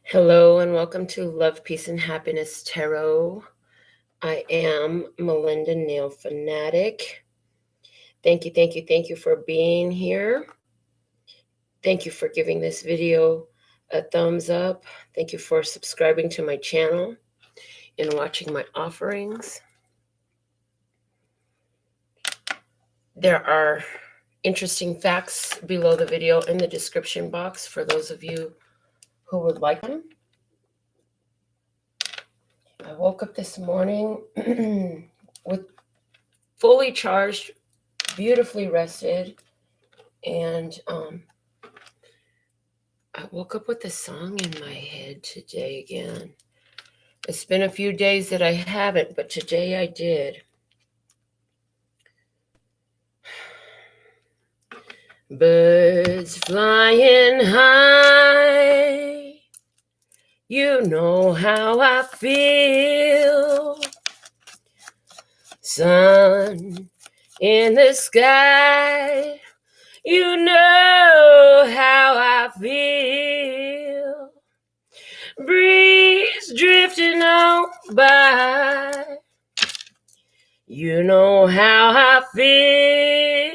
Hello and welcome to Love, Peace, and Happiness Tarot. I am Melinda NailFanatic. Thank you for being here. Thank you for giving this video a thumbs up. Thank you for subscribing to my channel and watching my offerings. There are interesting facts below the video in the description box for those of you who would like them. I woke up this morning with fully charged, beautifully rested, and I woke up with a song in my head today again. It's been a few days that I haven't, but today I did. Birds flying high, you know how I feel. Sun in the sky, you know how I feel. Breeze drifting on by, you know how I feel.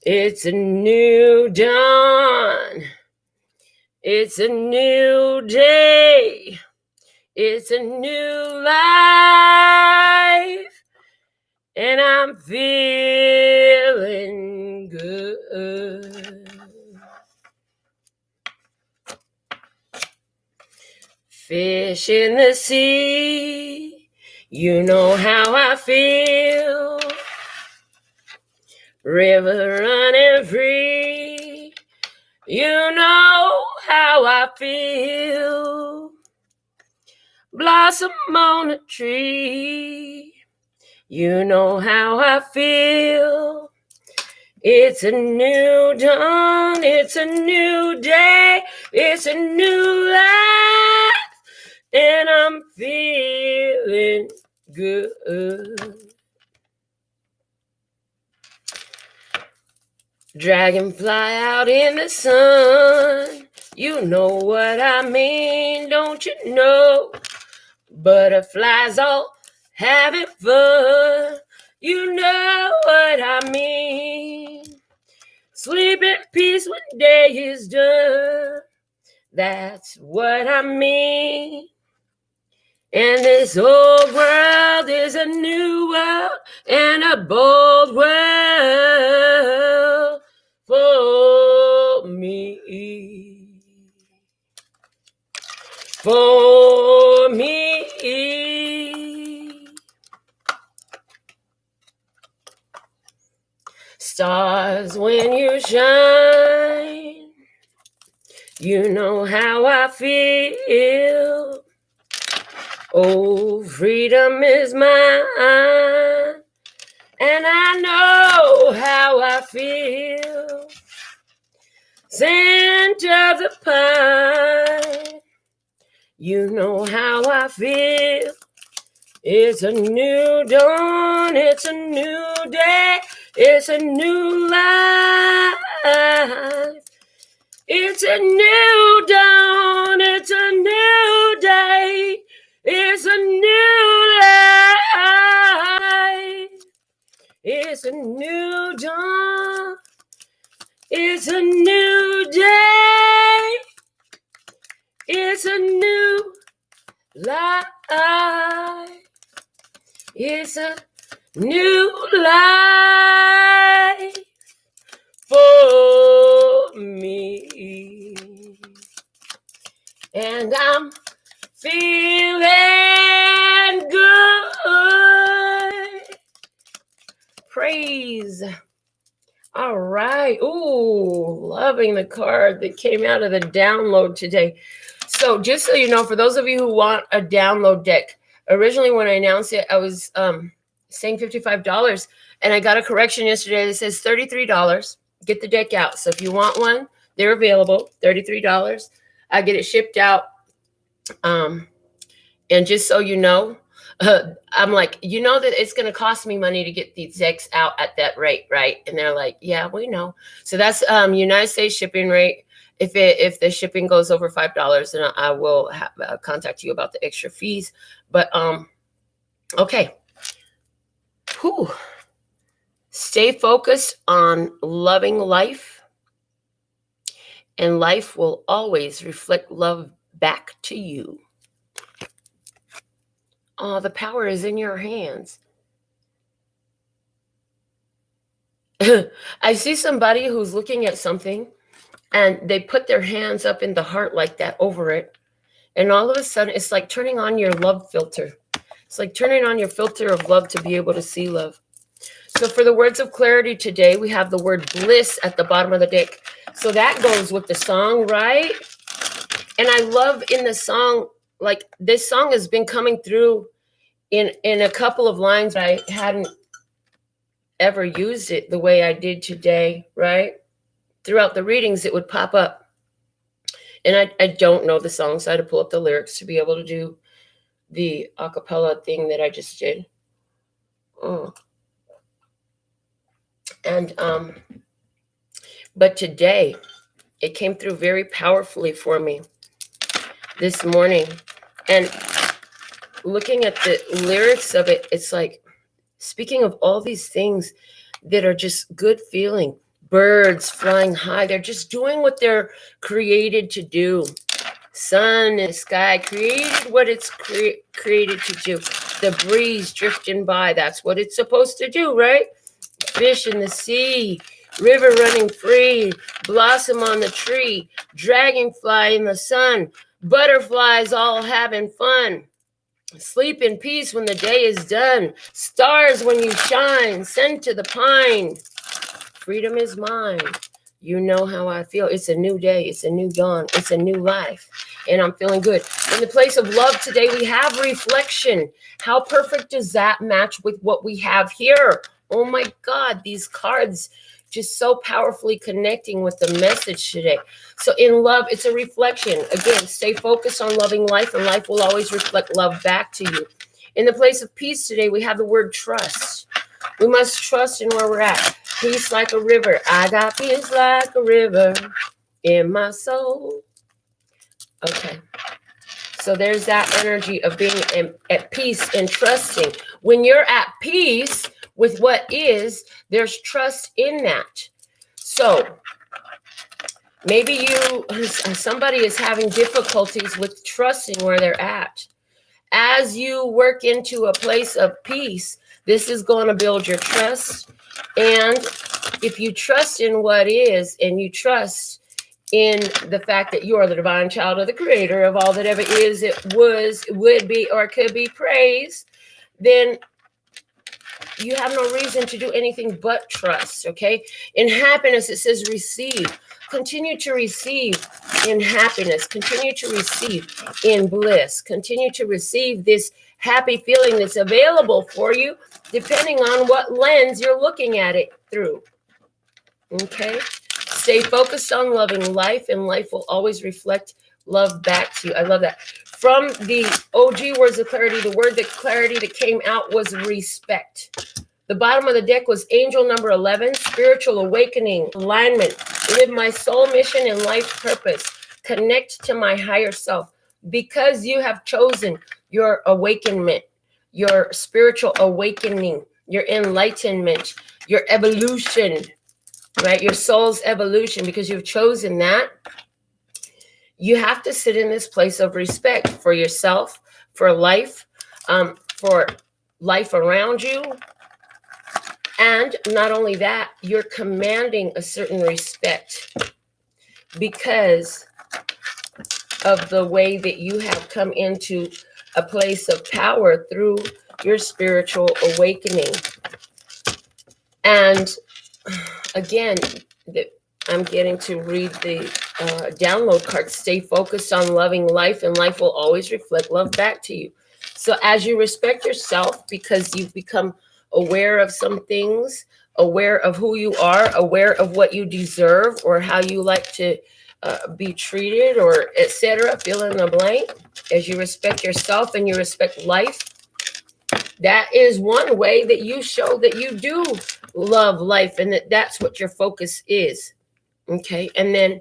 It's a new dawn. It's a new day. It's a new life. And I'm feeling good. Fish in the sea, you know how I feel. River running free, you know how I feel. Blossom on a tree, you know how I feel. It's a new dawn, it's a new day, it's a new life, and I'm feeling good. Dragonfly out in the sun, you know what I mean, don't you know? Butterflies all having fun, you know what I mean. Sleep in peace when day is done, that's what I mean. And this old world is a new world and a bold world for me. For me. Stars when you shine, you know how I feel. Oh, freedom is mine, and I know how I feel. Scent of the pine, you know how I feel. It's a new dawn, it's a new day, it's a new life. It's a new dawn, it's a new day, it's a new life. It's a new dawn, it's a new day, it's a new life. It's a new life for me. And I'm feeling good. Praise. All right. Ooh, loving the card that came out of the download today. So just so you know, for those of you who want a download deck, originally when I announced it, I was saying $55, and I got a correction yesterday that says $33. Get the deck out. So if you want one, they're available, $33. I get it shipped out. And just so you know, I'm like, you know that it's going to cost me money to get these eggs out at that rate, right? And they're like, yeah, we know. So that's United States shipping rate. If the shipping goes over $5, then I will contact you about the extra fees. But okay. Whew. Stay focused on loving life, and life will always reflect love back to you. Oh, the power is in your hands. I see somebody who's looking at something and they put their hands up in the heart like that over it. And all of a sudden, it's like turning on your love filter. It's like turning on your filter of love to be able to see love. So for the words of clarity today, we have the word bliss at the bottom of the deck. So that goes with the song, right? And I love in the song, like this song has been coming through in a couple of lines. I hadn't ever used it the way I did today, right? Throughout the readings, it would pop up. And I don't know the song, so I had to pull up the lyrics to be able to do the a cappella thing that I just did. And but today it came through very powerfully for me this morning. And looking at the lyrics of it, it's like speaking of all these things that are just good feeling. Birds flying high, they're just doing what they're created to do. Sun and sky created what it's created to do. The breeze drifting by, that's what it's supposed to do, right? Fish in the sea, river running free, blossom on the tree, dragonfly in the sun, butterflies all having fun. Sleep in peace when the day is done, stars when you shine, send to the pine. Freedom is mine. You know how I feel. It's a new day. It's a new dawn. It's a new life. And I'm feeling good. In the place of love today, we have reflection. How perfect does that match with what we have here? Oh my God, these cards just so powerfully connecting with the message today. So in love, it's a reflection. Again, stay focused on loving life, and life will always reflect love back to you. In the place of peace today, we have the word trust. We must trust in where we're at. Peace like a river. I got peace like a river in my soul. Okay. So there's that energy of being at peace and trusting. When you're at peace with what is, there's trust in that. So maybe somebody is having difficulties with trusting where they're at. As you work into a place of peace, this is going to build your trust. And if you trust in what is, and you trust in the fact that you are the divine child of the creator of all that ever is, it was, would be, or could be praised, then you have no reason to do anything but trust, okay? In happiness, it says receive. Continue to receive in happiness. Continue to receive in bliss. Continue to receive this happy feeling that's available for you, depending on what lens you're looking at it through, okay? Stay focused on loving life, and life will always reflect love back to you. I love that. From the OG words of clarity, the word that clarity that came out was respect. The bottom of the deck was angel number 11, spiritual awakening, alignment, live my soul mission and life purpose, connect to my higher self. Because you have chosen your awakenment, your spiritual awakening, your enlightenment, your evolution, right? Your soul's evolution, because you've chosen that. You have to sit in this place of respect for yourself, for life around you. And not only that, you're commanding a certain respect because of the way that you have come into a place of power through your spiritual awakening. And again, I'm getting to read the download card. Stay focused on loving life, and life will always reflect love back to you. So as you respect yourself, because you've become aware of some things, aware of who you are, aware of what you deserve or how you like to be treated, or etc., fill in the blank. As you respect yourself and you respect life, that is one way that you show that you do love life and that that's what your focus is. Okay. And then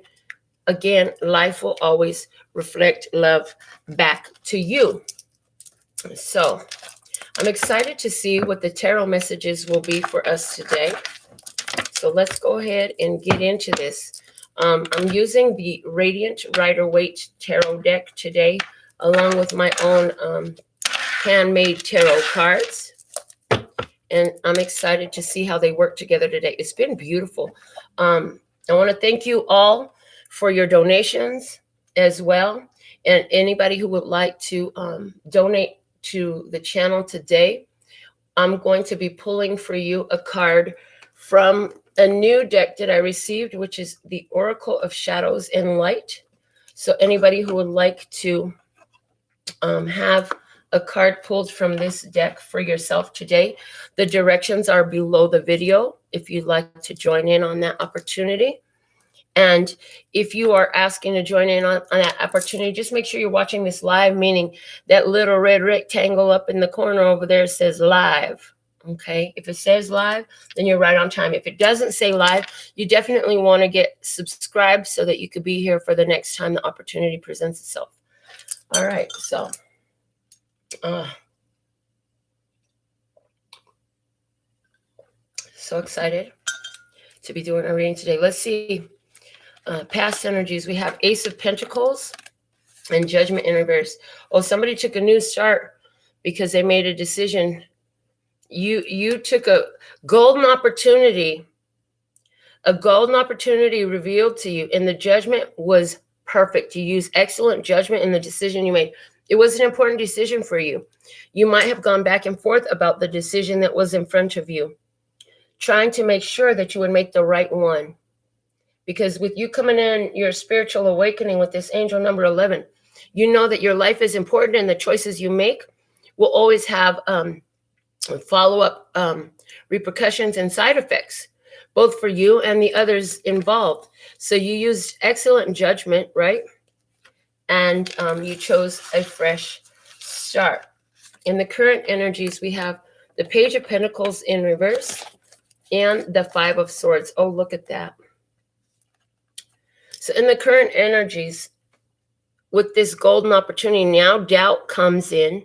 again, life will always reflect love back to you. So I'm excited to see what the tarot messages will be for us today. So let's go ahead and get into this. I'm using the Radiant Rider-Waite Tarot deck today, along with my own handmade tarot cards. And I'm excited to see how they work together today. It's been beautiful. I want to thank you all for your donations as well. And anybody who would like to donate to the channel today, I'm going to be pulling for you a card from a new deck that I received, which is the Oracle of Shadows and Light. So anybody who would like to have a card pulled from this deck for yourself today, the directions are below the video if you'd like to join in on that opportunity. And if you are asking to join in on that opportunity, just make sure you're watching this live, meaning that little red rectangle up in the corner over there says live. Okay, if it says live, then you're right on time. If it doesn't say live, you definitely want to get subscribed so that you could be here for the next time the opportunity presents itself. All right, so so excited to be doing a reading today. Let's see. Past energies. We have Ace of Pentacles and Judgment in reverse. Oh, somebody took a new start because they made a decision. You took a golden opportunity revealed to you, and the judgment was perfect. You used excellent judgment in the decision you made. It was an important decision for you. You might have gone back and forth about the decision that was in front of you, trying to make sure that you would make the right one. Because with you coming in your spiritual awakening with this angel number 11, you know that your life is important and the choices you make will always have follow-up repercussions and side effects, both for you and the others involved. So you used excellent judgment, right? And you chose a fresh start. In the current energies, we have the Page of Pentacles in reverse and the Five of Swords. Oh, look at that. So in the current energies, with this golden opportunity, now doubt comes in.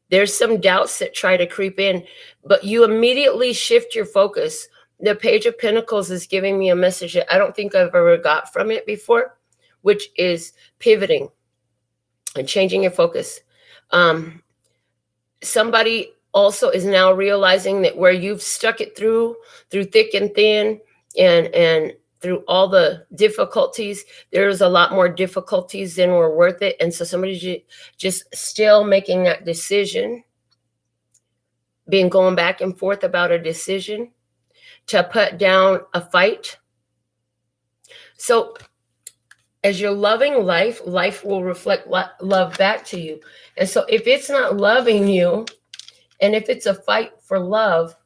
There's some doubts that try to creep in, but you immediately shift your focus. The Page of Pentacles is giving me a message that I don't think I've ever got from it before, which is pivoting and changing your focus. Somebody also is now realizing that where you've stuck it through thick and thin and through all the difficulties, there's a lot more difficulties than were worth it. And so somebody's just still making that decision, going back and forth about a decision to put down a fight. So as you're loving life, life will reflect love back to you. And so if it's not loving you, and if it's a fight for love,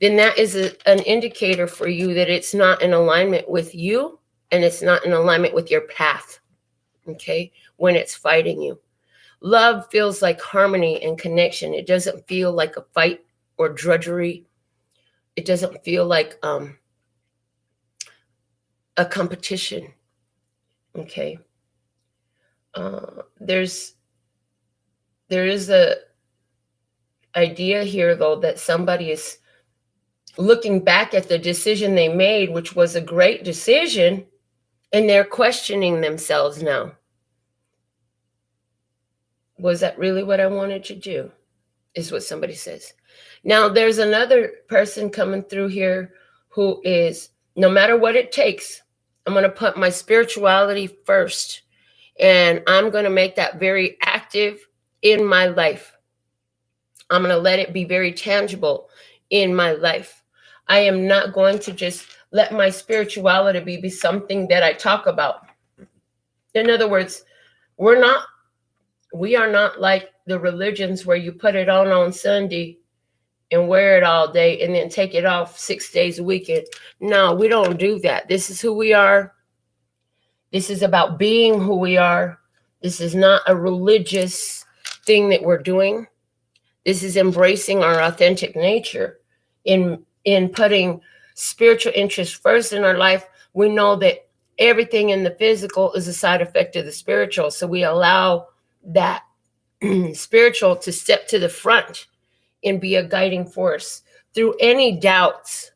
then that is an indicator for you that it's not in alignment with you and it's not in alignment with your path, okay, when it's fighting you. Love feels like harmony and connection. It doesn't feel like a fight or drudgery. It doesn't feel like a competition, okay. There is a idea here, though, that somebody is looking back at the decision they made, which was a great decision, and they're questioning themselves now. Was that really what I wanted to do? Is what somebody says. Now, there's another person coming through here who is, no matter what it takes, I'm going to put my spirituality first, and I'm going to make that very active in my life. I'm going to let it be very tangible in my life. I am not going to just let my spirituality be something that I talk about. In other words, we are not like the religions where you put it on Sunday and wear it all day and then take it off 6 days a weekend. No, we don't do that. This is who we are. This is about being who we are. This is not a religious thing that we're doing. This is embracing our authentic nature in putting spiritual interest first in our life. We know that everything in the physical is a side effect of the spiritual. So we allow that spiritual to step to the front and be a guiding force through any doubts,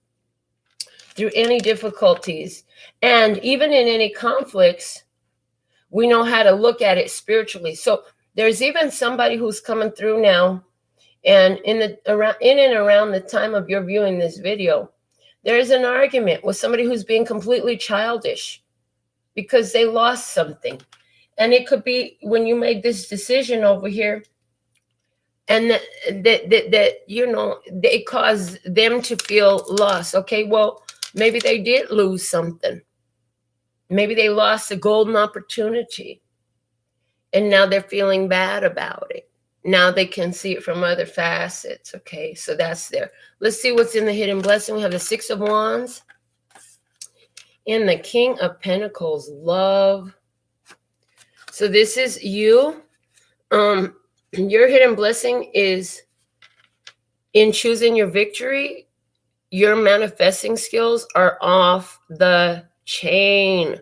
through any difficulties, and even in any conflicts. We know how to look at it spiritually. So there's even somebody who's coming through now, and in and around the time of your viewing this video, there's an argument with somebody who's being completely childish because they lost something. And it could be when you made this decision over here, and that you know, they caused them to feel lost. Okay, well, maybe they did lose something. Maybe they lost a golden opportunity, and now they're feeling bad about it. Now they can see it from other facets. Okay, so that's there. Let's see what's in the hidden blessing. We have the Six of Wands and the King of Pentacles, love. So this is you. Your hidden blessing is in choosing your victory. Your manifesting skills are off the chain.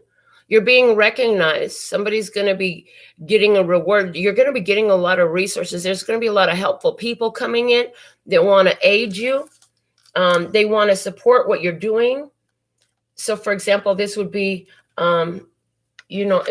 You're being recognized. Somebody's going to be getting a reward. You're going to be getting a lot of resources. There's going to be a lot of helpful people coming in that want to aid you. They want to support what you're doing. So, for example, this would be, you know,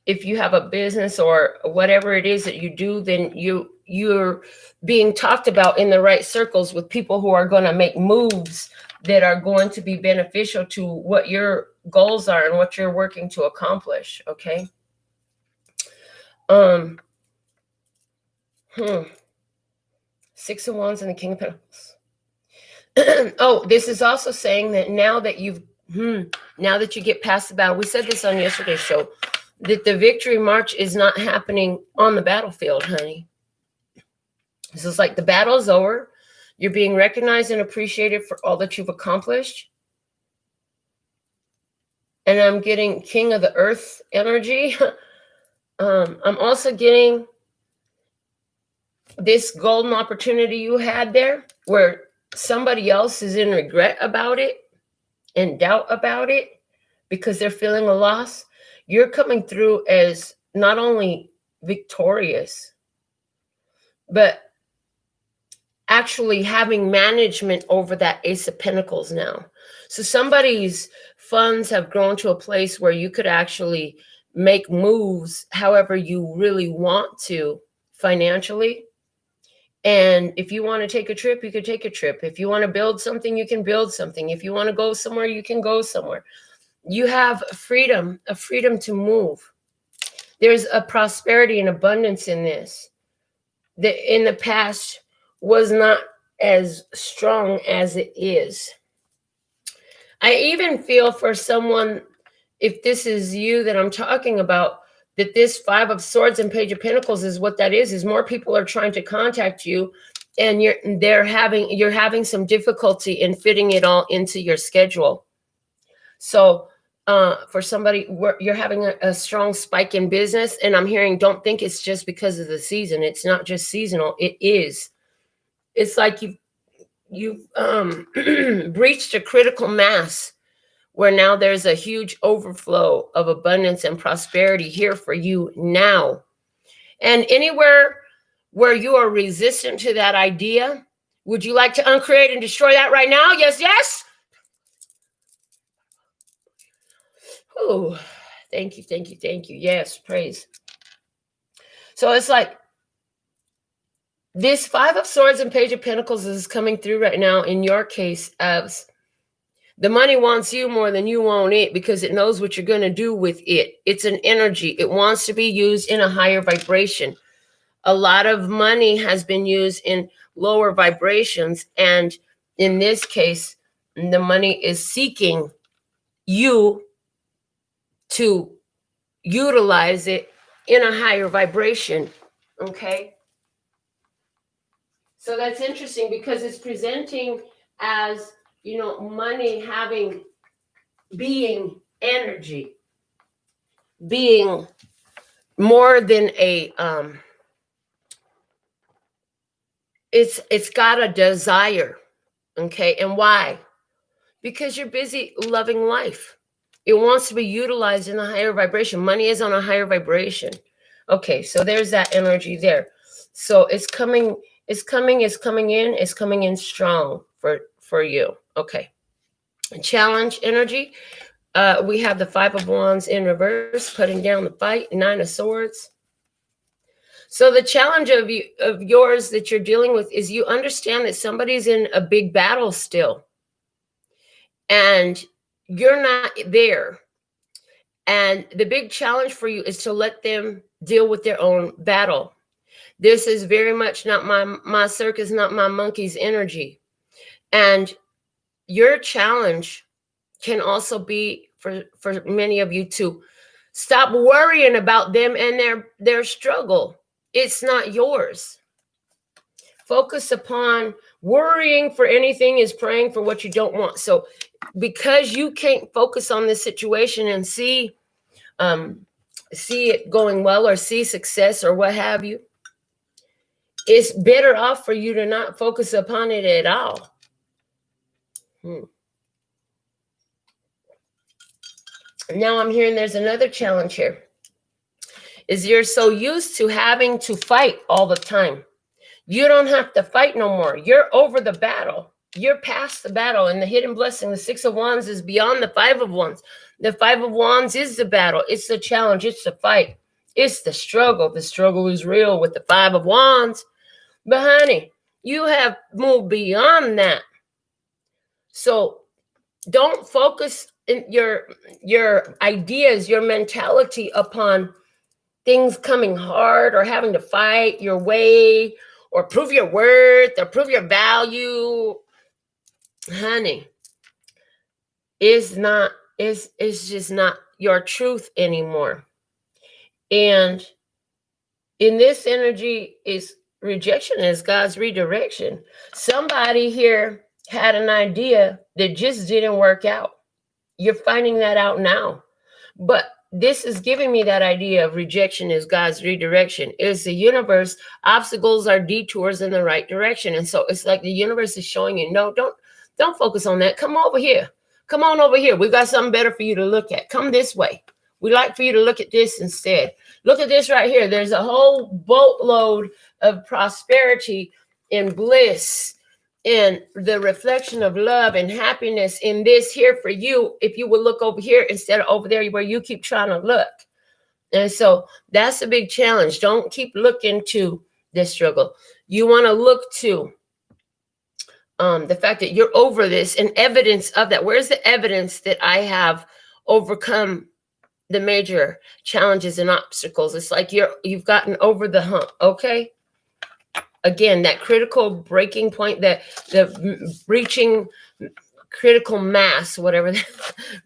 if you have a business or whatever it is that you do, then you're being talked about in the right circles with people who are going to make moves that are going to be beneficial to what your goals are and what you're working to accomplish. Okay. Six of Wands and the King of Pentacles. Oh, this is also saying that now that you get past the battle, we said this on yesterday's show, that the victory march is not happening on the battlefield, honey. This is like the battle is over. You're being recognized and appreciated for all that you've accomplished. And I'm getting King of the Earth energy. I'm also getting this golden opportunity you had there where somebody else is in regret about it and doubt about it because they're feeling a loss. You're coming through as not only victorious, but actually having management over that Ace of Pentacles now. So somebody's funds have grown to a place where you could actually make moves however you really want to financially. And if you want to take a trip, you can take a trip. If you want to build something, you can build something. If you want to go somewhere, you can go somewhere. You have freedom, a freedom to move. There's a prosperity and abundance in this that in the past was not as strong as it is. I even feel for someone, if this is you that I'm talking about, that this Five of Swords and Page of Pentacles is what that is more people are trying to contact you, and you're having some difficulty in fitting it all into your schedule. So for somebody, you're having a strong spike in business, and I'm hearing, don't think it's just because of the season. It's not just seasonal. It is. It's like you've breached a critical mass where now there's a huge overflow of abundance and prosperity here for you now. And anywhere where you are resistant to that idea, would you like to uncreate and destroy that right now? Yes, yes. Oh, thank you, thank you, thank you. Yes, praise. So it's like this Five of Swords and Page of Pentacles is coming through right now in your case as the money wants you more than you want it because it knows what you're going to do with it. It's an energy. It wants to be used in a higher vibration. A lot of money has been used in lower vibrations. And in this case, the money is seeking you to utilize it in a higher vibration. Okay. So that's interesting because it's presenting as, you know, money being energy, being more than a it's got a desire. Okay, and why? Because you're busy loving life. It wants to be utilized in a higher vibration. Money is on a higher vibration. Okay, so there's that energy there. So it's coming in strong for you. Okay. Challenge energy. We have the 5 of Wands in reverse, putting down the fight, 9 of Swords. So the challenge of yours that you're dealing with is you understand that somebody's in a big battle still. And you're not there. And the big challenge for you is to let them deal with their own battle. This is very much not my circus, not my monkey's energy. And your challenge can also be for many of you to stop worrying about them and their struggle. It's not yours. Focus upon worrying for anything is praying for what you don't want. So because you can't focus on this situation and see it going well or see success or what have you, it's better off for you to not focus upon it at all. Now I'm hearing there's another challenge here. Is you're so used to having to fight all the time. You don't have to fight no more. You're over the battle. You're past the battle. And the hidden blessing, the 6 of Wands, is beyond the 5 of Wands. The 5 of Wands is the battle. It's the challenge. It's the fight. It's the struggle. The struggle is real with the 5 of Wands. But honey, you have moved beyond that. So don't focus in your ideas, your mentality upon things coming hard or having to fight your way or prove your worth or prove your value. Honey, it's just not your truth anymore. And in this energy is rejection, is God's redirection. Somebody here had an idea that just didn't work out. You're finding that out now. But this is giving me that idea of rejection is God's redirection. It's the universe. Obstacles are detours in the right direction. And so it's like the universe is showing you, no, don't focus on that. Come over here. Come on over here. We've got something better for you to look at. Come this way. We'd like for you to look at this instead. Look at this right here. There's a whole boatload of prosperity and bliss and the reflection of love and happiness in this here for you if you would look over here instead of over there where you keep trying to look. And so that's a big challenge. Don't keep looking to this struggle. You want to look to the fact that you're over this and evidence of that. Where's the evidence that I have overcome the major challenges and obstacles? It's like you've gotten over the hump. Okay. Again, that critical breaking point, the breaching critical mass, whatever,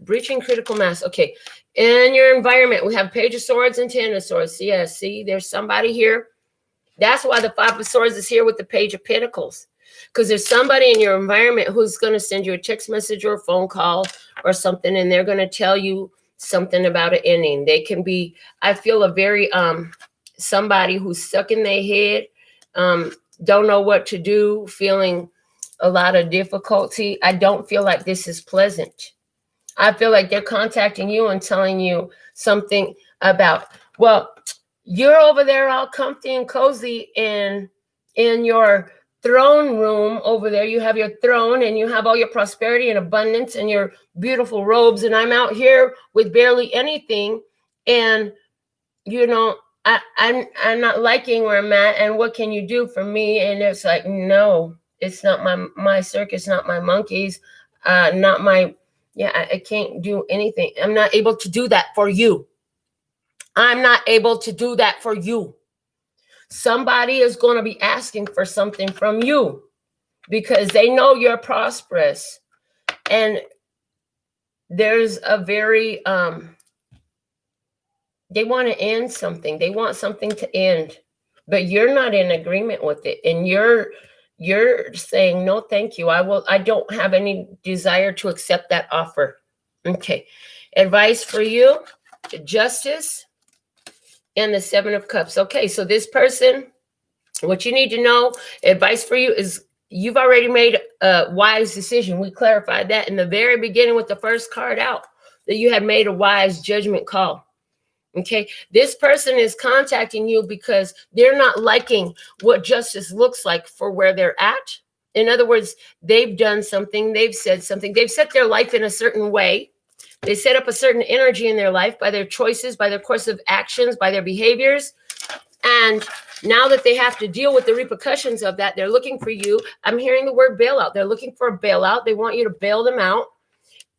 breaching critical mass. Okay. In your environment, we have Page of Swords and 10 of Swords. Yeah, see, there's somebody here. That's why the 5 of Swords is here with the Page of Pentacles. Because there's somebody in your environment who's going to send you a text message or a phone call or something, and they're going to tell you something about an ending. They can be, I feel, a very, somebody who's stuck in their head, don't know what to do, feeling a lot of difficulty. I don't feel like this is pleasant. I feel like they're contacting you and telling you something about, well, you're over there all comfy and cozy in your throne room over there. You have your throne and you have all your prosperity and abundance and your beautiful robes. And I'm out here with barely anything. And, you know, I'm not liking where I'm at. And what can you do for me? And it's like, no, it's not my circus, not my monkeys, not my, I can't do anything. I'm not able to do that for you. I'm not able to do that for you. Somebody is going to be asking for something from you because they know you're prosperous. And there's a very, they want to end something. They want something to end, but you're not in agreement with it. And you're saying, no, thank you. I don't have any desire to accept that offer. Okay. Advice for you, Justice and the 7 of Cups. Okay. So this person What you need to know, advice for you, is you've already made a wise decision. We clarified that in the very beginning with the first card out, that you had made a wise judgment call. Okay, this person is contacting you because they're not liking what justice looks like for where they're at. In other words, they've done something, they've said something, they've set their life in a certain way. They set up a certain energy in their life by their choices, by their course of actions, by their behaviors. And now that they have to deal with the repercussions of that, they're looking for you. I'm hearing the word bailout. They're looking for a bailout. They want you to bail them out.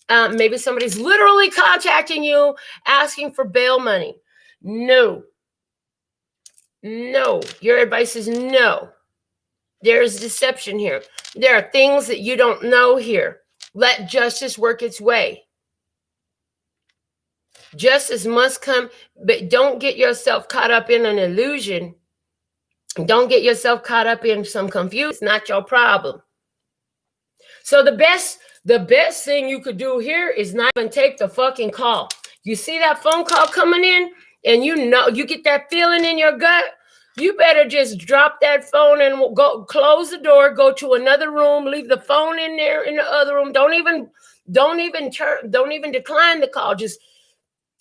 Maybe somebody's literally contacting you, asking for bail money. No. No. Your advice is no. There's deception here. There are things that you don't know here. Let justice work its way. Justice must come, but don't get yourself caught up in an illusion. Don't get yourself caught up in some confusion. It's not your problem. So the best thing you could do here is not even take the fucking call. You see that phone call coming in, and you know you get that feeling in your gut. You better just drop that phone and go close the door, go to another room, leave the phone in there in the other room. Don't even decline the call. Just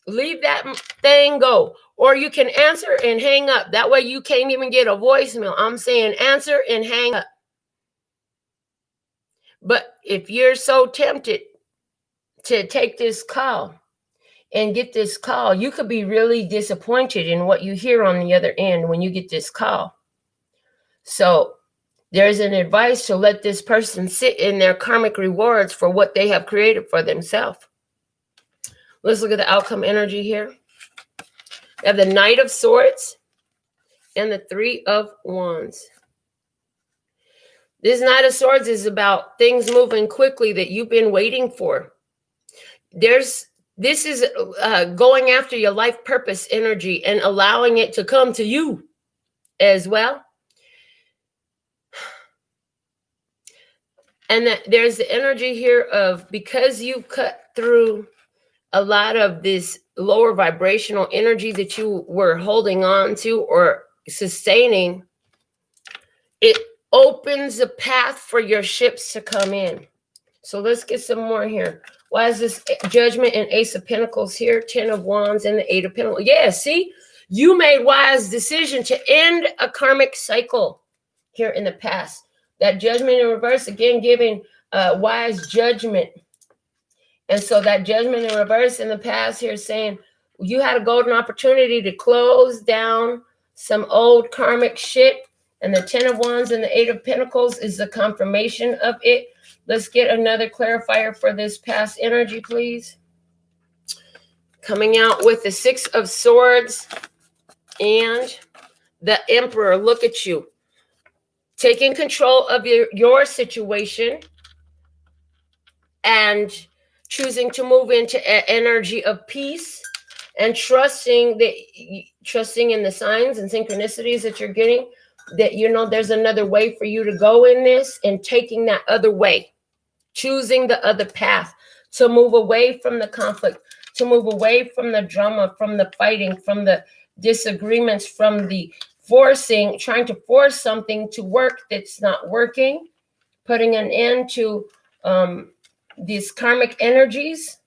leave that thing go. Or you can answer and hang up. That way you can't even get a voicemail. I'm saying answer and hang up. But if you're so tempted to take this call and get this call, you could be really disappointed in what you hear on the other end when you get this call. So there's an advice to let this person sit in their karmic rewards for what they have created for themselves. Let's look at the outcome energy here. We have the Knight of Swords and the Three of Wands. This Knight of Swords is about things moving quickly that you've been waiting for. This is going after your life purpose energy and allowing it to come to you as well. And that there's the energy here of, because you've cut through a lot of this lower vibrational energy that you were holding on to or sustaining, it opens a path for your ships to come in. So let's get some more here. Why is this Judgment and Ace of Pentacles here? 10 of Wands and the 8 of Pentacles. Yeah, see, you made wise decision to end a karmic cycle here in the past. That Judgment in reverse, again, giving wise judgment. And so that Judgment in reverse in the past here saying you had a golden opportunity to close down some old karmic shit. And the 10 of Wands and the 8 of Pentacles is the confirmation of it. Let's get another clarifier for this past energy, please. Coming out with the 6 of Swords and the Emperor. Look at you. Taking control of your situation and choosing to move into an energy of peace and trusting in the signs and synchronicities that you're getting, that you know there's another way for you to go in this, and taking that other way, choosing the other path, to move away from the conflict, to move away from the drama, from the fighting, from the disagreements, from the trying to force something to work that's not working, putting an end to these karmic energies,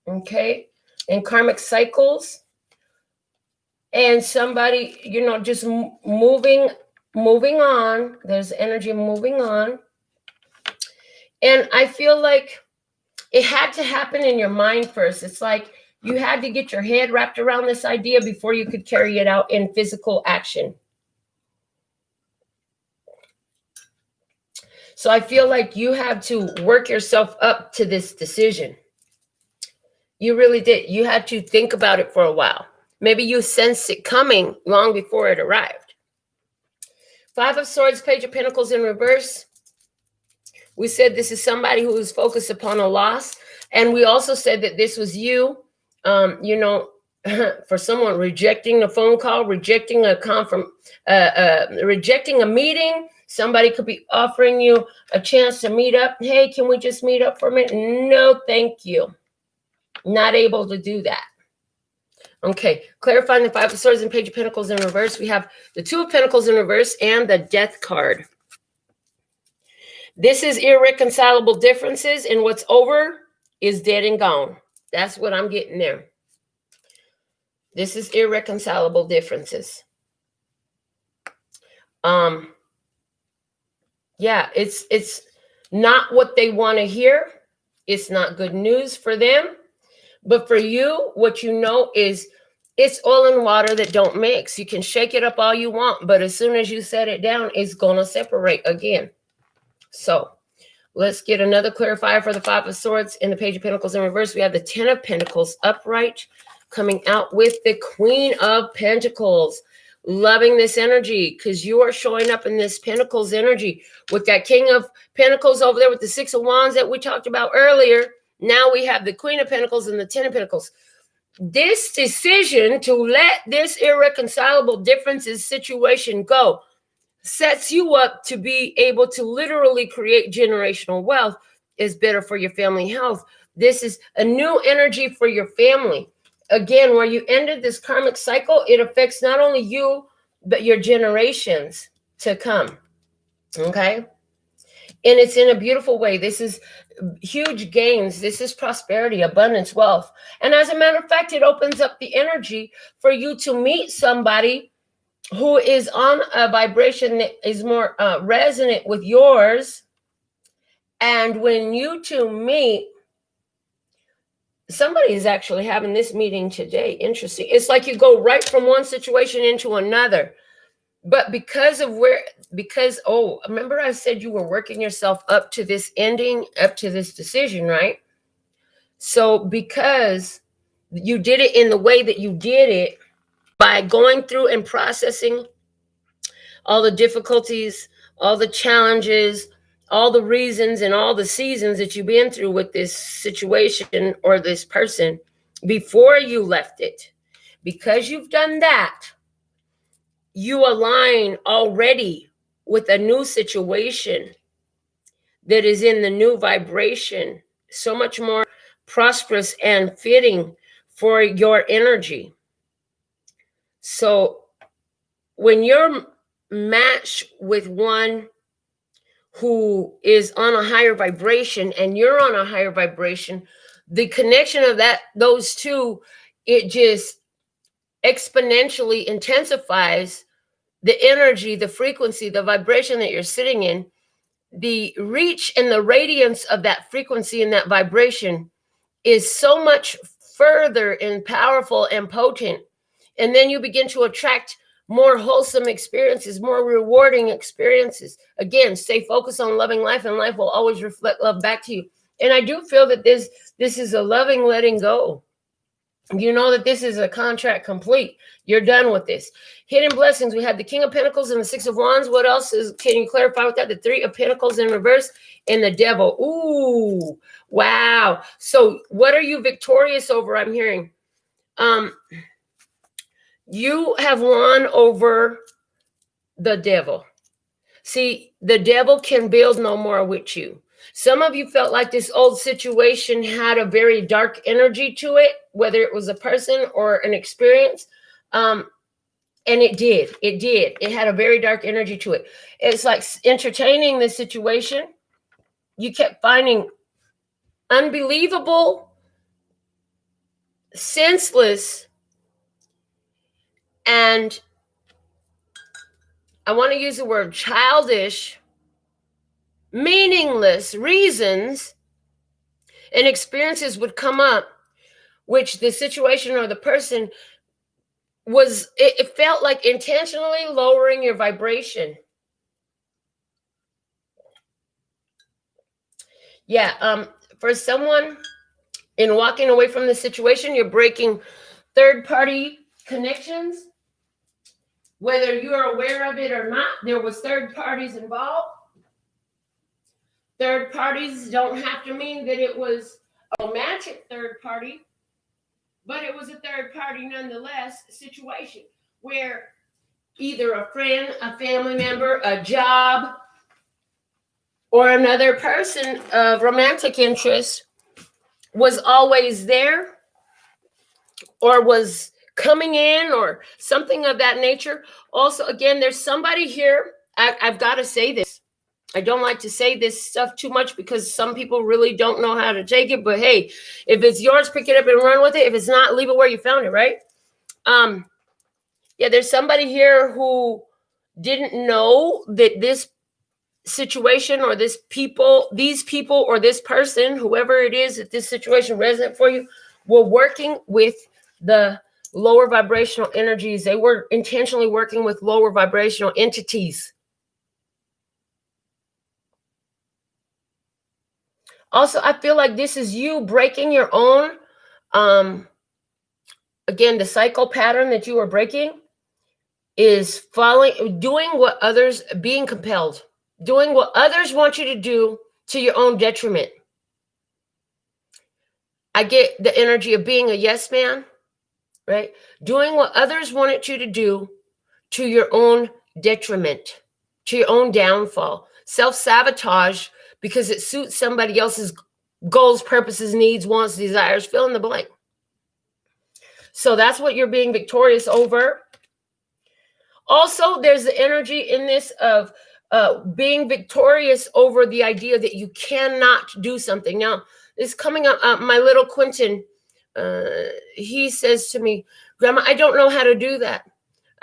okay, and karmic cycles, and somebody, you know, just moving on. There's energy moving on. And I feel like it had to happen in your mind first. It's like you had to get your head wrapped around this idea before you could carry it out in physical action. So I feel like you have to work yourself up to this decision. You really did. You had to think about it for a while. Maybe you sensed it coming long before it arrived. 5 of Swords, Page of Pentacles in reverse. We said this is somebody who is focused upon a loss. And we also said that this was you, you know, for someone rejecting a phone call, rejecting rejecting a meeting. Somebody could be offering you a chance to meet up. Hey, can we just meet up for a minute? No, thank you. Not able to do that. Okay, clarifying the Five of Swords and Page of Pentacles in reverse. We have the Two of Pentacles in reverse and the Death card. This is irreconcilable differences, and what's over is dead and gone. That's what I'm getting there. This is irreconcilable differences. Yeah, it's not what they want to hear. It's not good news for them. But for you, what you know is it's oil and water that don't mix. You can shake it up all you want, but as soon as you set it down, it's going to separate again. So let's get another clarifier for the Five of Swords and the Page of Pentacles in reverse. We have the Ten of Pentacles upright, coming out with the Queen of Pentacles. Loving this energy because you are showing up in this Pentacles energy with that King of Pentacles over there with the Six of Wands that we talked about earlier. Now we have the Queen of Pentacles and the Ten of Pentacles. This decision to let this irreconcilable differences situation go sets you up to be able to literally create generational wealth. Is better for your family health. This is a new energy for your family. Again, where you ended this karmic cycle, it affects not only you, but your generations to come. Okay? And it's in a beautiful way. This is huge gains. This is prosperity, abundance, wealth. And as a matter of fact, it opens up the energy for you to meet somebody who is on a vibration that is more resonant with yours. And when you two meet, somebody is actually having this meeting today. Interesting. It's like you go right from one situation into another. But remember I said you were working yourself up to this ending, up to this decision, right? So because you did it in the way that you did it, by going through and processing all the difficulties, all the challenges, all the reasons and all the seasons that you've been through with this situation or this person before you left it, because you've done that, you align already with a new situation that is in the new vibration, so much more prosperous and fitting for your energy. So when you're matched with one who is on a higher vibration and you're on a higher vibration, the connection of those two, it just exponentially intensifies the energy, the frequency, the vibration that you're sitting in. The reach and the radiance of that frequency and that vibration is so much further and powerful and potent. And then you begin to attract more wholesome experiences, more rewarding experiences. Again, stay focused on loving life, and life will always reflect love back to you. And I do feel that this is a loving letting go. You know that this is a contract complete. You're done with this. Hidden blessings. We had the King of Pentacles and the Six of Wands. What else can you clarify with that? The Three of Pentacles in reverse and the Devil. Ooh, wow. So what are you victorious over? I'm hearing. You have won over the devil. See, the devil can build no more with you. Some of you felt like this old situation had a very dark energy to it, whether it was a person or an experience. And it did. It had a very dark energy to it. It's like entertaining the situation. You kept finding unbelievable, senseless, and I want to use the word childish, meaningless reasons and experiences would come up, which the situation or the person was, it felt like intentionally lowering your vibration. Yeah, for someone, in walking away from the situation, you're breaking third-party connections. Whether you're aware of it or not, there was third parties involved. Third parties don't have to mean that it was a romantic third party, but it was a third party nonetheless situation where either a friend, a family member, a job, or another person of romantic interest was always there or was coming in or something of that nature. Also, again, there's somebody here. I've got to say this. I don't like to say this stuff too much because some people really don't know how to take it. But hey, if it's yours, pick it up and run with it. If it's not, leave it where you found it, right? Yeah, there's somebody here who didn't know that this situation or these people or this person, whoever it is, that this situation resonates for you, were working with the lower vibrational energies. They were intentionally working with lower vibrational entities. Also, I feel like this is you breaking your own, again, the cycle pattern that you are breaking is doing what others, being compelled, doing what others want you to do to your own detriment. I get the energy of being a yes man, right? Doing what others wanted you to do to your own detriment, to your own downfall. Self-sabotage because it suits somebody else's goals, purposes, needs, wants, desires, fill in the blank. So that's what you're being victorious over. Also, there's the energy in this of being victorious over the idea that you cannot do something. Now, this coming up, my little Quentin, he says to me, Grandma, I don't know how to do that.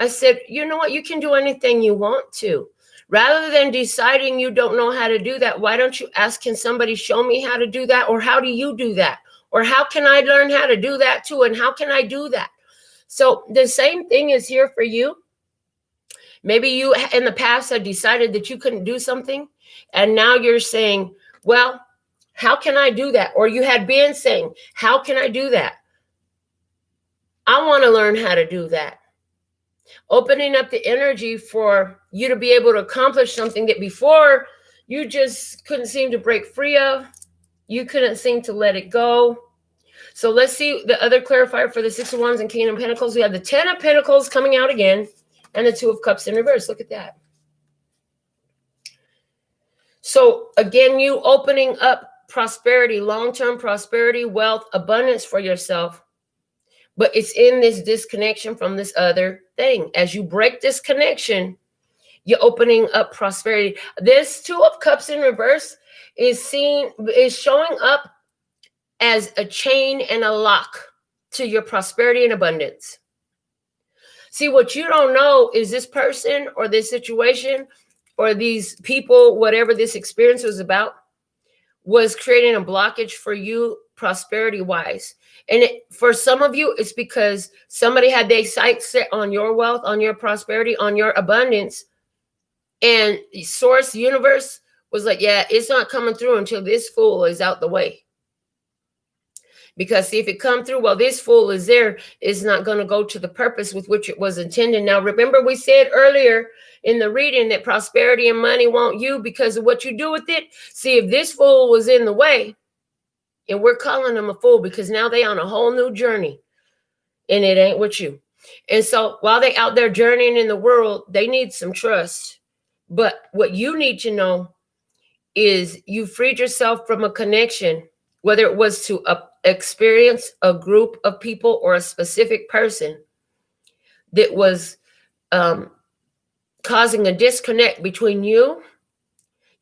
I said, you know what? You can do anything you want to. Rather than deciding you don't know how to do that, why don't you ask, can somebody show me how to do that? Or how do you do that? Or how can I learn how to do that too? And how can I do that? So the same thing is here for you. Maybe you in the past had decided that you couldn't do something. And now you're saying, well, how can I do that? Or you had been saying, how can I do that? I want to learn how to do that. Opening up the energy for you to be able to accomplish something that before you just couldn't seem to break free of. You couldn't seem to let it go. So let's see the other clarifier for the Six of Wands and King of Pentacles. We have the Ten of Pentacles coming out again and the Two of Cups in reverse. Look at that. So again, you opening up prosperity, long-term prosperity, wealth, abundance for yourself. But it's in this disconnection from this other thing. As you break this connection, you're opening up prosperity. This Two of Cups in reverse is showing up as a chain and a lock to your prosperity and abundance. See, what you don't know is this person or this situation or these people, whatever this experience was about, was creating a blockage for you prosperity-wise. And for some of you, it's because somebody had their sights set on your wealth, on your prosperity, on your abundance. And source, universe was like, yeah, it's not coming through until this fool is out the way. Because see, if it come through while this fool is there, it's not going to go to the purpose with which it was intended. Now, remember we said earlier in the reading that prosperity and money want you because of what you do with it. See, if this fool was in the way, and we're calling them a fool because now they on a whole new journey and it ain't with you. And so while they out there journeying in the world, they need some trust. But what you need to know is you freed yourself from a connection, whether it was to experience a group of people or a specific person that was causing a disconnect between you,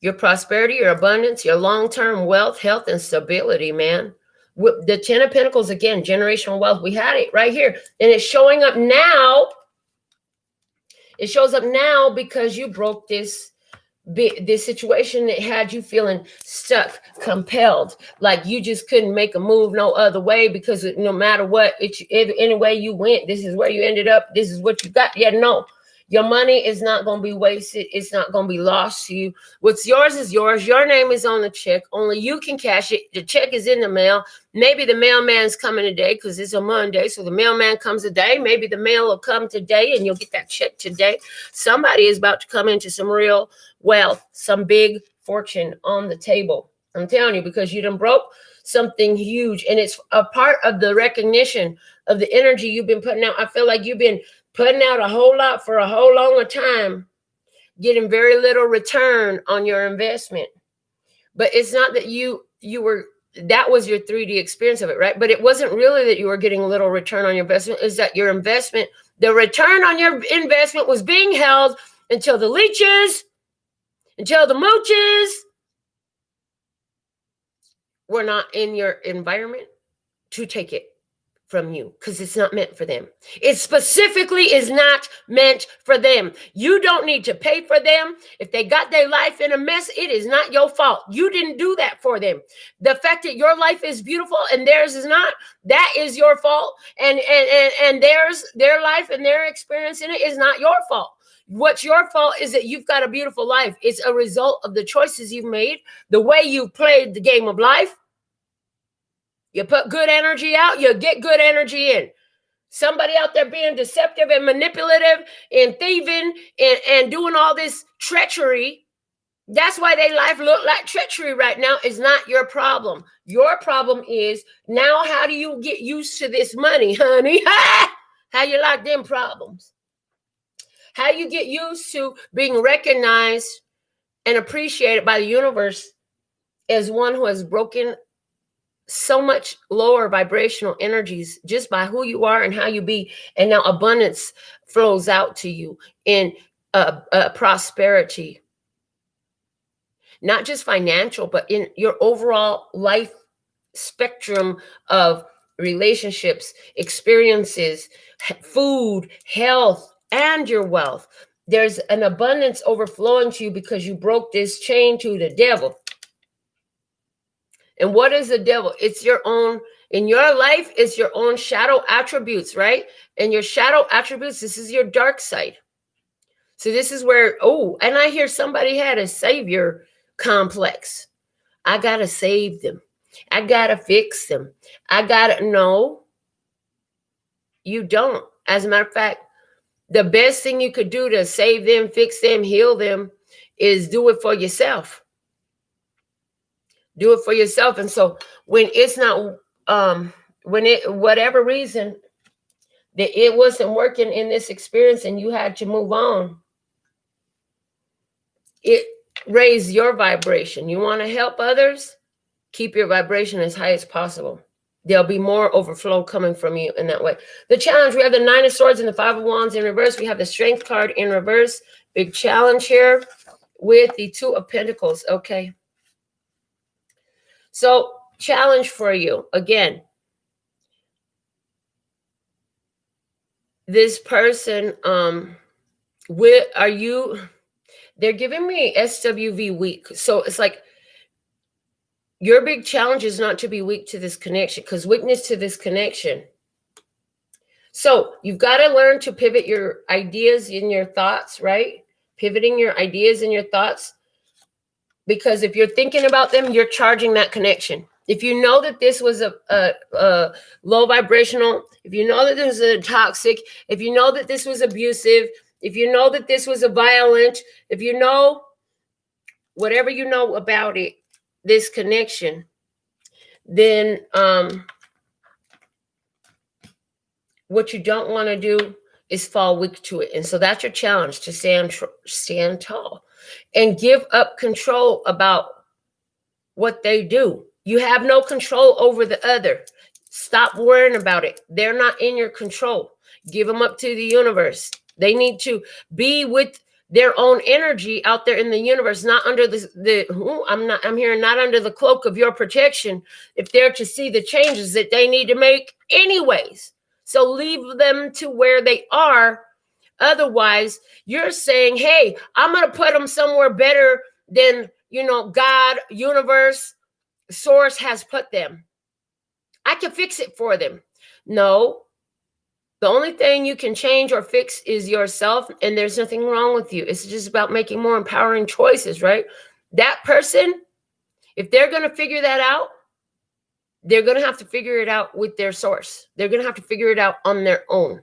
your prosperity, your abundance, your long-term wealth, health, and stability, man. With the Ten of Pentacles, again, generational wealth. We had it right here. And it's showing up now. It shows up now because you broke this situation that had you feeling stuck, compelled, like you just couldn't make a move no other way because no matter what, any way you went, this is where you ended up. This is what you got. Yeah, no. Your money is not going to be wasted. It's not going to be lost to you. What's yours is yours. Your name is on the check. Only you can cash it. The check is in the mail. Maybe the mailman's coming today because it's a Monday. So the mailman comes today. Maybe the mail will come today and you'll get that check today. Somebody is about to come into some real wealth, some big fortune on the table. I'm telling you, because you done broke something huge. And it's a part of the recognition of the energy you've been putting out. I feel like you've been putting out a whole lot for a whole longer time, getting very little return on your investment. But it's not that you were that was your 3D experience of it, right? But it wasn't really that you were getting a little return on your investment. Is that your investment, the return on your investment was being held until the leeches, until the mooches were not in your environment to take it from you, because it's not meant for them. It specifically is not meant for them. You don't need to pay for them. If they got their life in a mess, it is not your fault. You didn't do that for them. The fact that your life is beautiful and theirs is not, that is your fault. And their life and their experience in it is not your fault. What's your fault is that you've got a beautiful life. It's a result of the choices you've made, the way you've played the game of life. You put good energy out, you get good energy in. Somebody out there being deceptive and manipulative and thieving and doing all this treachery, that's why their life look like treachery right now, is not your problem. Your problem is, now how do you get used to this money, honey? How you like them problems? How you get used to being recognized and appreciated by the universe as one who has broken so much lower vibrational energies just by who you are and how you be. And now abundance flows out to you in prosperity, not just financial, but in your overall life spectrum of relationships, experiences, food, health, and your wealth. There's an abundance overflowing to you because you broke this chain to the devil. And what is the devil? It's your own, in your life, it's your own shadow attributes, right? And your shadow attributes, this is your dark side. So this is where, and I hear somebody had a savior complex. I got to save them. I got to fix them. No, you don't. As a matter of fact, the best thing you could do to save them, fix them, heal them is do it for yourself. Do it for yourself. And so when it's not, whatever reason that it wasn't working in this experience and you had to move on, it raised your vibration. You want to help others? Keep your vibration as high as possible. There'll be more overflow coming from you in that way. The challenge, we have the 9 of Swords and the 5 of Wands in reverse. We have the Strength card in reverse. Big challenge here with the 2 of Pentacles. Okay. So challenge for you again. This person, they're giving me SWV weak. So it's like your big challenge is not to be weak to this connection, because weakness to this connection. So you've got to learn to pivot your ideas and your thoughts, right? Pivoting your ideas and your thoughts. Because if you're thinking about them, you're charging that connection. If you know that this was a low vibrational, if you know that this was a toxic, if you know that this was abusive, if you know that this was a violent, if you know whatever you know about it, this connection, then what you don't want to do is fall weak to it. And so that's your challenge, to stand tall and give up control about what they do. You have no control over the other. Stop worrying about it. They're not in your control. Give them up to the universe. They need to be with their own energy out there in the universe, not under I'm hearing not under the cloak of your protection, if they're to see the changes that they need to make anyways. So leave them to where they are. Otherwise, you're saying, hey, I'm going to put them somewhere better than, God, universe, source has put them. I can fix it for them. No, the only thing you can change or fix is yourself, and there's nothing wrong with you. It's just about making more empowering choices, right? That person, if they're going to figure that out, they're going to have to figure it out with their source. They're going to have to figure it out on their own,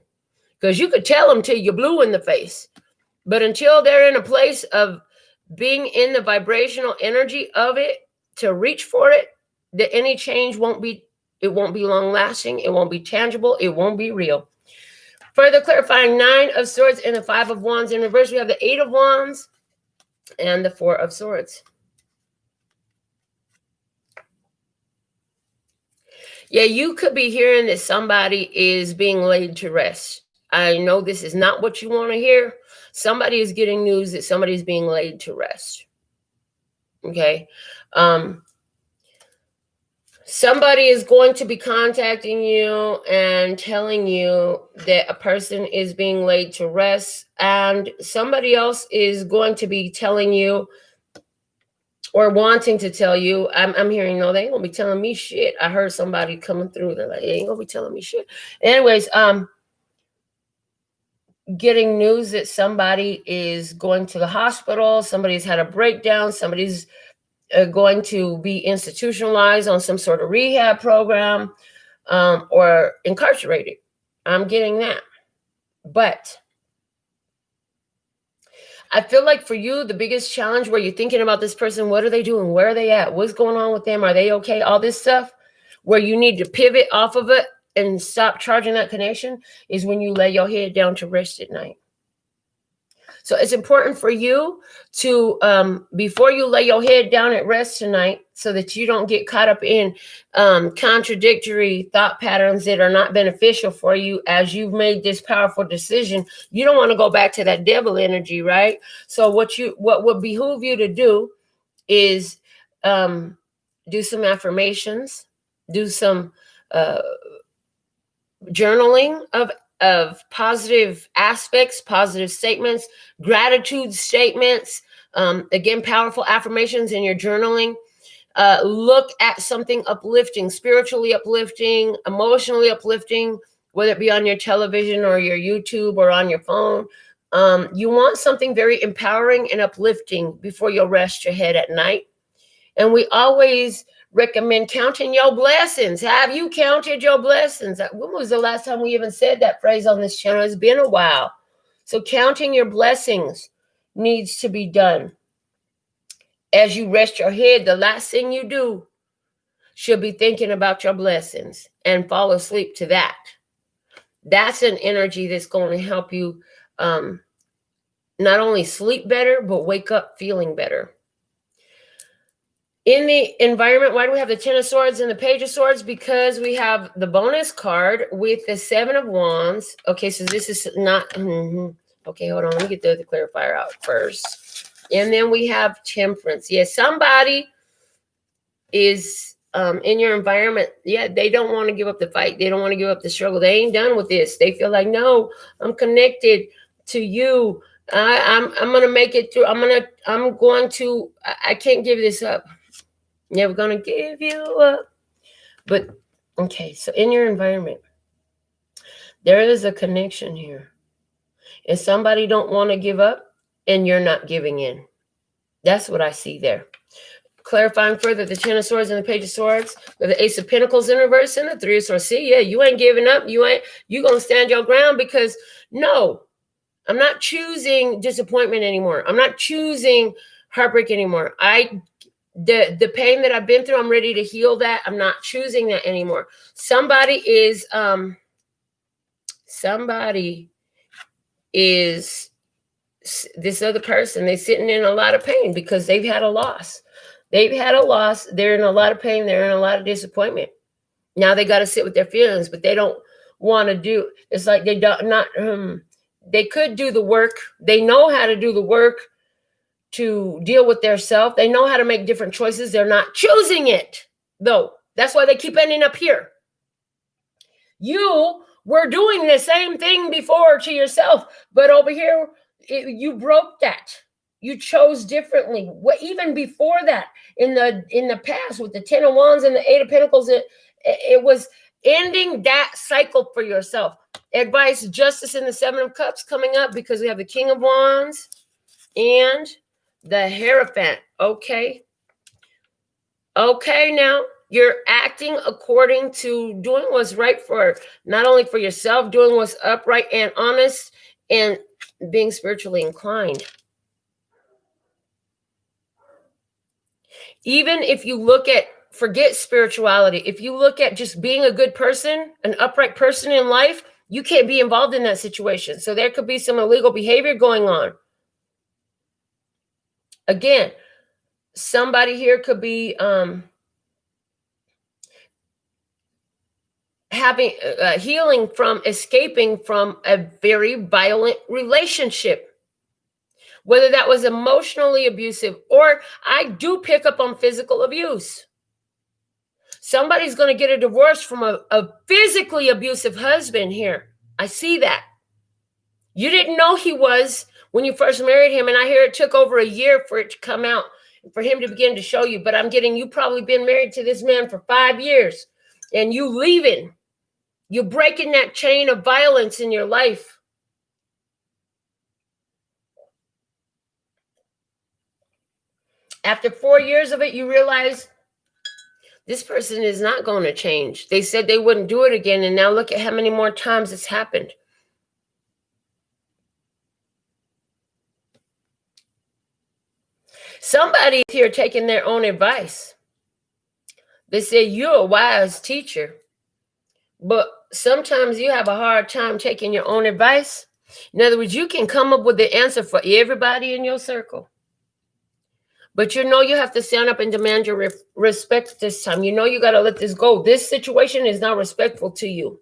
because you could tell them till you're blue in the face. But until they're in a place of being in the vibrational energy of it to reach for it, that any change won't be long lasting. It won't be tangible. It won't be real. Further clarifying, 9 of Swords and the 5 of Wands in reverse. We have the 8 of Wands and the 4 of Swords. Yeah, you could be hearing that somebody is being laid to rest. I know this is not what you want to hear. Somebody is getting news that somebody's being laid to rest. Okay. Somebody is going to be contacting you and telling you that a person is being laid to rest, and somebody else is going to be telling you or wanting to tell you. I'm hearing, no, they ain't gonna be telling me shit. I heard somebody coming through. They're like, they ain't gonna be telling me shit. Anyways, getting news that somebody is going to the hospital, somebody's had a breakdown, somebody's going to be institutionalized on some sort of rehab program, or incarcerated. I'm getting that. But I feel like for you, the biggest challenge where you're thinking about this person, what are they doing? Where are they at? What's going on with them? Are they okay? All this stuff where you need to pivot off of it and stop charging that connection is when you lay your head down to rest at night. So it's important for you to, before you lay your head down at rest tonight, so that you don't get caught up in contradictory thought patterns that are not beneficial for you as you've made this powerful decision. You don't want to go back to that devil energy, right? So what would behoove you to do is do some affirmations, do some journaling of positive aspects, positive statements, gratitude statements, again, powerful affirmations in your journaling. Look at something uplifting, spiritually uplifting, emotionally uplifting, whether it be on your television or your YouTube or on your phone. You want something very empowering and uplifting before you rest your head at night. And we always recommend counting your blessings. Have you counted your blessings? When was the last time we even said that phrase on this channel? It's been a while. So counting your blessings needs to be done. As you rest your head, the last thing you do should be thinking about your blessings and fall asleep to that. That's an energy that's going to help you not only sleep better, but wake up feeling better. In the environment, why do we have the 10 of Swords and the Page of Swords? Because we have the bonus card with the 7 of Wands. Okay, so this is not... Okay, hold on. Let me get the clarifier out first. And then we have Temperance. Yes, somebody is in your environment. Yeah, they don't want to give up the fight. They don't want to give up the struggle. They ain't done with this. They feel like, no, I'm connected to you. I'm going to make it through. I can't give this up. Never gonna give you up. But okay, so in your environment, there is a connection here. And somebody don't want to give up, and you're not giving in. That's what I see there. Clarifying further, the 10 of Swords and the Page of Swords, with the Ace of Pentacles in reverse and the 3 of Swords. See, yeah, you ain't giving up. You gonna stand your ground, because no, I'm not choosing disappointment anymore. I'm not choosing heartbreak anymore. The pain that I've been through, I'm ready to heal that. I'm not choosing that anymore. Somebody is this other person. They're sitting in a lot of pain because they've had a loss. They're in a lot of pain. They're in a lot of disappointment. Now they got to sit with their feelings, but they don't want to do. It's like they could do the work. They know how to do the work to deal with their self. They know how to make different choices. They're not choosing it, though. That's why they keep ending up here. You were doing the same thing before to yourself, but over here, you broke that. You chose differently. Even before that, in the past, with the 10 of Wands and the 8 of Pentacles, it was ending that cycle for yourself. Advice, Justice, and the 7 of Cups coming up, because we have the King of Wands and the Hierophant. Okay, now you're acting according to doing what's right for not only for yourself, doing what's upright and honest, and being spiritually inclined. Even if you forget spirituality, if you look at just being a good person, an upright person in life, you can't be involved in that situation. So there could be some illegal behavior going on. Again, somebody here could be having healing from escaping from a very violent relationship, whether that was emotionally abusive, or I do pick up on physical abuse. Somebody's going to get a divorce from a physically abusive husband here. I see that. You didn't know he was when you first married him, and I hear it took over a year for it to come out, for him to begin to show you. But I'm getting, you probably been married to this man for 5 years, and you leaving. You're breaking that chain of violence in your life. After 4 years of it, you realize this person is not going to change. They said they wouldn't do it again, and now look at how many more times it's happened. Somebody here taking their own advice. They say you're a wise teacher, but sometimes you have a hard time taking your own advice. In other words, you can come up with the answer for everybody in your circle, but you know you have to stand up and demand your respect this time. You know you got to let this go. This situation is not respectful to you.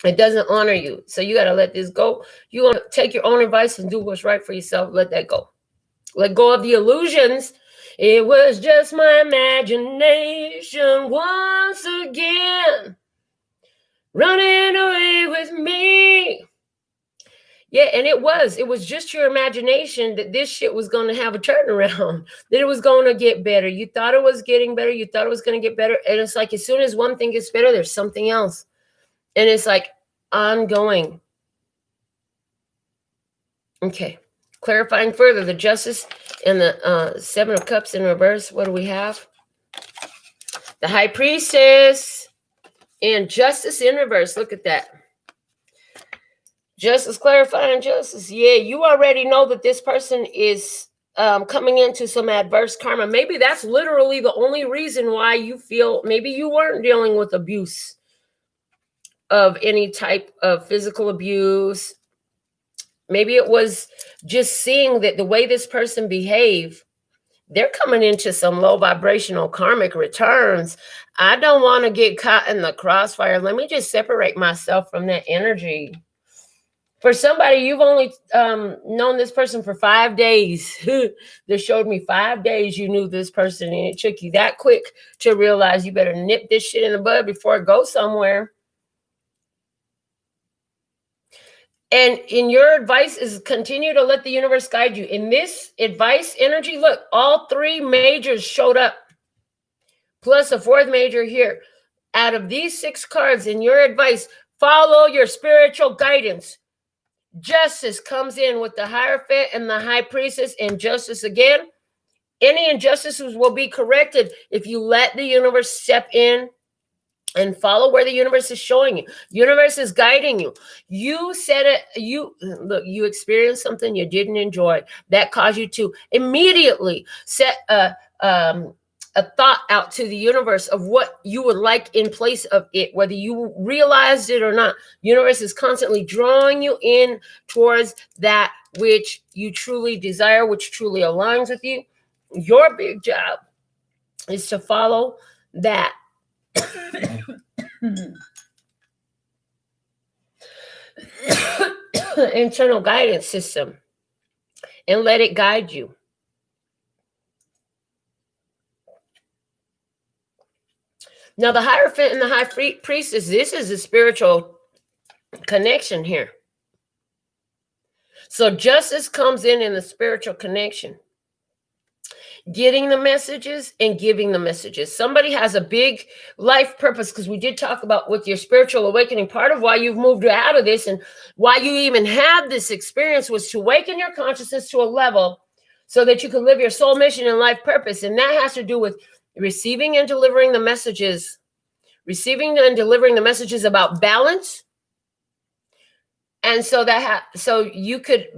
It doesn't honor you. So you got to let this go. You want to take your own advice and do what's right for yourself. Let that go. Let go of the illusions. It was just my imagination once again, running away with me. Yeah, and it was just your imagination that this shit was going to have a turnaround, that it was going to get better. You thought it was getting better. You thought it was going to get better. And it's like, as soon as one thing gets better, there's something else. And it's like ongoing. Okay. Clarifying further, the Justice and the Seven of Cups in reverse. What do we have? The High Priestess and Justice in reverse. Look at that. Justice, clarifying justice. Yeah, you already know that this person is coming into some adverse karma. Maybe that's literally the only reason why you feel maybe you weren't dealing with abuse of any type of physical abuse. Maybe it was just seeing that the way this person behaved, they're coming into some low vibrational karmic returns. I don't want to get caught in the crossfire. Let me just separate myself from that energy. For somebody, you've only known this person for 5 days. They showed me 5 days you knew this person, and it took you that quick to realize you better nip this shit in the bud before it goes somewhere. And in your advice is continue to let the universe guide you. In this advice energy, look, all 3 majors showed up, plus a 4th major here. Out of these 6 cards in your advice, follow your spiritual guidance. Justice comes in with the Hierophant and the High Priestess, and justice again. Any injustices will be corrected if you let the universe step in and follow where the universe is showing you. Universe is guiding you. You said it. You experienced something you didn't enjoy that caused you to immediately set a thought out to the universe of what you would like in place of it, whether you realized it or not. Universe is constantly drawing you in towards that which you truly desire, which truly aligns with you. Your big job is to follow that. Internal guidance system and let it guide you. Now, the Hierophant and the High Priestess, this is a spiritual connection here. So justice comes in the spiritual connection. Getting the messages and giving the messages. Somebody has a big life purpose, because we did talk about with your spiritual awakening, part of why you've moved out of this and why you even had this experience was to awaken your consciousness to a level so that you can live your soul mission and life purpose. And that has to do with receiving and delivering the messages, receiving and delivering the messages about balance. And so so you could,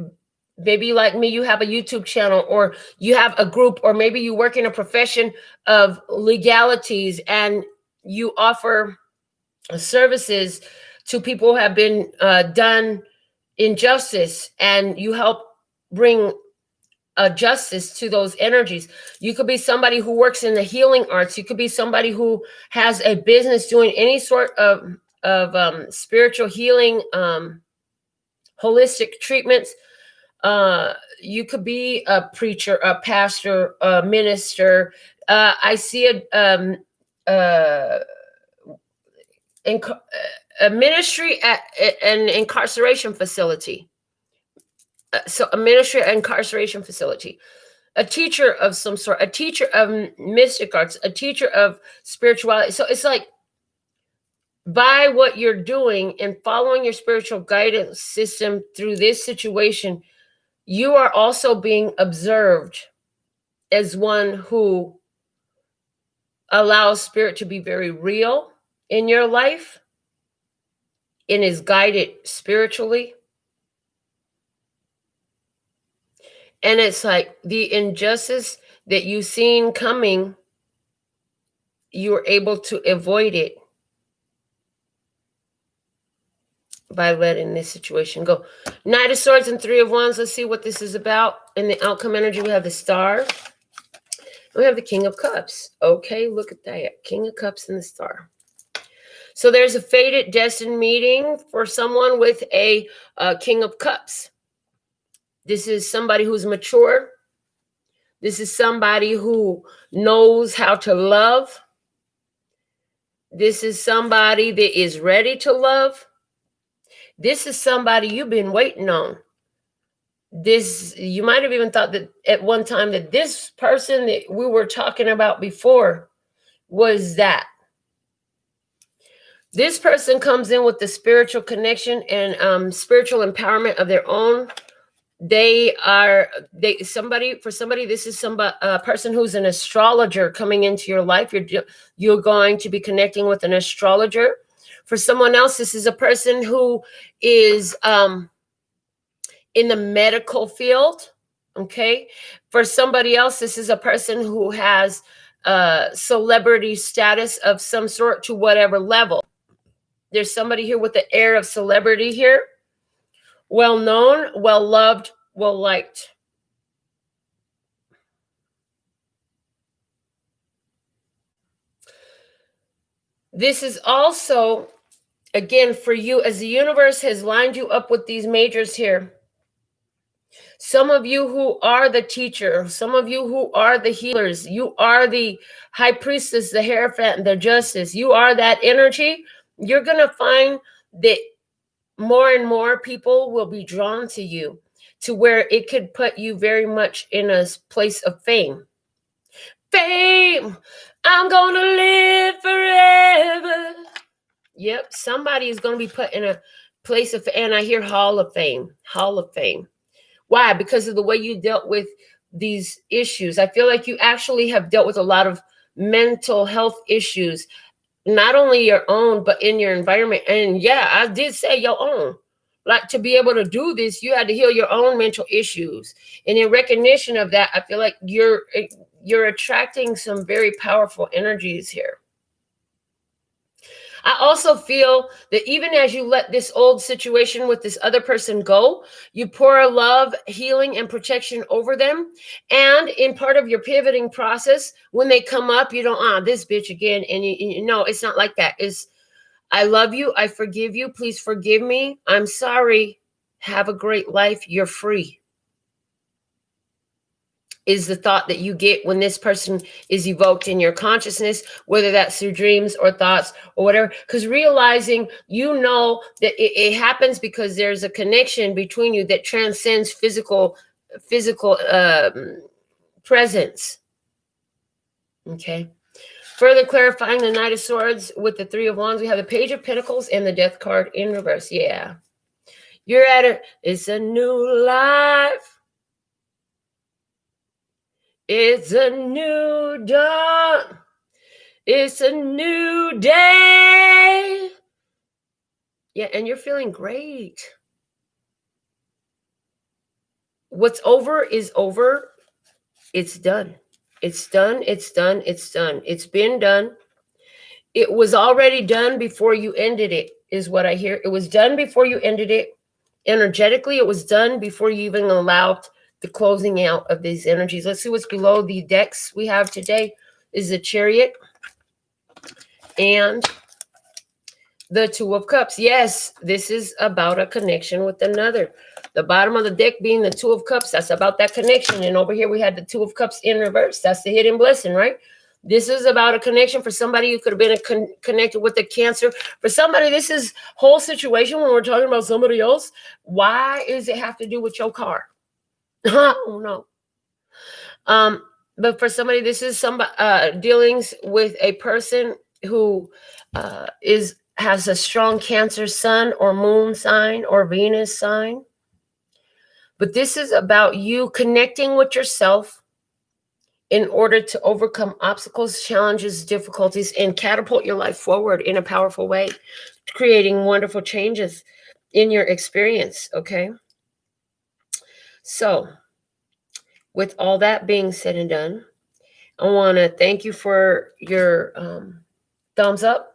maybe like me, you have a YouTube channel, or you have a group, or maybe you work in a profession of legalities and you offer services to people who have been done injustice, and you help bring justice to those energies. You could be somebody who works in the healing arts. You could be somebody who has a business doing any sort of spiritual healing, holistic treatments. You could be a preacher, a pastor, a minister. I see a ministry at an incarceration facility. So a ministry at incarceration facility, a teacher of some sort, a teacher of mystic arts, a teacher of spirituality. So it's like, by what you're doing and following your spiritual guidance system through this situation, you are also being observed as one who allows spirit to be very real in your life and is guided spiritually. And it's like the injustice that you've seen coming, you were able to avoid it by letting this situation go. Knight of Swords and Three of Wands. Let's see what this is about. In the outcome energy, we have the Star. We have the King of Cups. Okay, look at that. King of Cups and the Star. So there's a fated, destined meeting for someone with a King of Cups. This is somebody who's mature. This is somebody who knows how to love. This is somebody that is ready to love. This is somebody you've been waiting on. This, you might have even thought that at one time that this person that we were talking about before was that. This person comes in with the spiritual connection and spiritual empowerment of their own. This is somebody, this is a person who's an astrologer coming into your life. You're going to be connecting with an astrologer. For someone else, this is a person who is in the medical field. Okay. For somebody else, this is a person who has celebrity status of some sort to whatever level. There's somebody here with the air of celebrity here. Well known, well loved, well liked. This is also, again, for you, as the universe has lined you up with these majors here. Some of you who are the teacher, some of you who are the healers, you are the high priestess, the Hierophant, the justice. You are that energy. You're going to find that more and more people will be drawn to you, to where it could put you very much in a place of fame. Fame, I'm going to live forever. Yep, somebody is going to be put in a place of, and I hear Hall of Fame, Hall of Fame. Why? Because of the way you dealt with these issues. I feel like you actually have dealt with a lot of mental health issues, not only your own, but in your environment. And yeah, I did say your own. Like, to be able to do this, you had to heal your own mental issues. And in recognition of that, I feel like you're attracting some very powerful energies here. I also feel that even as you let this old situation with this other person go, you pour love, healing, and protection over them. And in part of your pivoting process, when they come up, you don't, this bitch again. And you know, it's not like that. It's, I love you. I forgive you. Please forgive me. I'm sorry. Have a great life. You're free. Is the thought that you get when this person is evoked in your consciousness, whether that's through dreams or thoughts or whatever. Because realizing, you know, that it happens because there's a connection between you that transcends physical presence. Okay. Further clarifying the Knight of Swords with the Three of Wands, we have the Page of Pentacles and the Death card in reverse. Yeah. You're at it. It's a new life. It's a new dawn. It's a new day. Yeah, and you're feeling great. What's over is over. It's done. It's done. It's done. It's done. It's been done. It was already done before you ended it, is what I hear. It was done before you ended it. Energetically, it was done before you even allowed the closing out of these energies. Let's see what's below the decks we have today. Is the Chariot and The Two of Cups. Yes, this is about a connection with another. The bottom of the deck being the Two of Cups. That's about that connection. And over here we had the Two of Cups in reverse. That's the hidden blessing, right? This is about a connection for somebody who could have been connected with the Cancer. For somebody, this is whole situation when we're talking about somebody else. Why does it have to do with your car? Oh no. But for somebody, this is some dealings with a person who has a strong Cancer sun or moon sign or Venus sign. But this is about you connecting with yourself in order to overcome obstacles, challenges, difficulties, and catapult your life forward in a powerful way, creating wonderful changes in your experience, okay? So, with all that being said and done, I want to thank you for your thumbs up.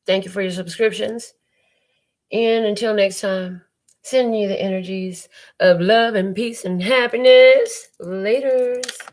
Thank you for your subscriptions. And until next time, sending you the energies of love and peace and happiness. Laters.